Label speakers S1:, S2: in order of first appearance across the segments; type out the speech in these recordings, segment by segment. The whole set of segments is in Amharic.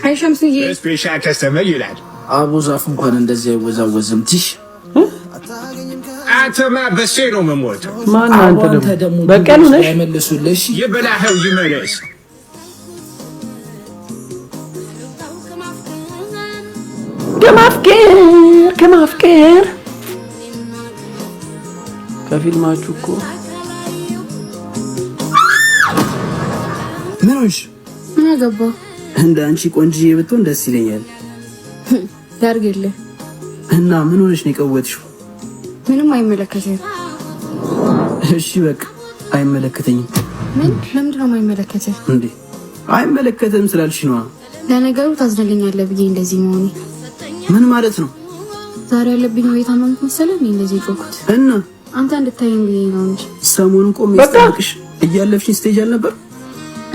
S1: አይሸምስዬ
S2: ስፔሻል ከስተመር ይላል።
S3: አቡ ዛፍ እንኳን እንደዚህ አይወዛወዝም። ትሽ
S2: አተማ በሴ ነው መሞተው።
S4: ማን አንተ ደግሞ በቀሉ ነሽ
S3: አይመልሱልሽ።
S2: ይበላኸው ይመለስ።
S4: ከማፍቀር ከፊልማችሁ እኮ
S3: ምን ሆንሽ?
S1: ምን አገባ?
S3: እንደ አንቺ ቆንጆዬ ብትሆን ደስ ይለኛል።
S1: ያርግልህ።
S3: እና ምን ሆነሽ ነው የቀወጥሽው?
S1: ምንም አይመለከትም።
S3: እሺ በቃ አይመለከተኝም።
S1: ምን? ለምንድን ነው የማይመለከትህ?
S3: እንዴ አይመለከተም ስላልሽ ነው።
S1: ለነገሩ ታዝነልኛለህ ብዬ እንደዚህ መሆኔ
S3: ምን ማለት ነው?
S1: ዛሬ ያለብኝ ወይ ታመምኩ መሰለኝ እንደዚህ ጮኩት
S3: እና
S1: አንተ እንድታየኝ ብዬ ነው እንጂ
S3: ሰሞኑን ቆም ይስተካክሽ እያለፍሽ ስቴጅ አልነበር?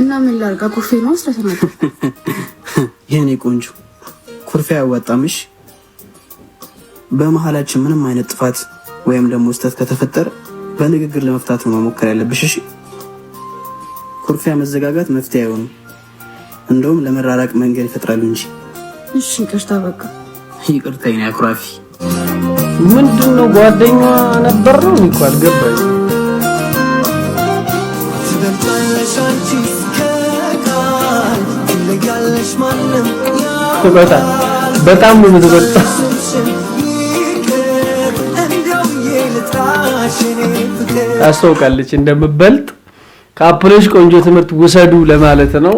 S1: እና ምን ላድርግ? ኩርፌ ነው ስለተናገ
S3: የኔ ቆንጆ ኩርፌ ያዋጣምሽ። በመሃላችን ምንም አይነት ጥፋት ወይም ደግሞ ስህተት ከተፈጠረ በንግግር ለመፍታት ነው መሞከር ያለብሽ። እሺ ኩርፊያ መዘጋጋት መፍትሄ አይሆንም፣ እንደውም ለመራራቅ መንገድ ይፈጥራሉ እንጂ።
S1: እሺ ይቅርታ በቃ
S3: ይቅርታ የኔ አኩራፊ።
S4: ምንድነው ጓደኛዋ ነበር ነው እንኳ አልገባኝ። በጣም ነው የምትበልጠው። ታስታውቃለች እንደምበልጥ። ከአፕሎች ቆንጆ ትምህርት ውሰዱ ለማለት ነው።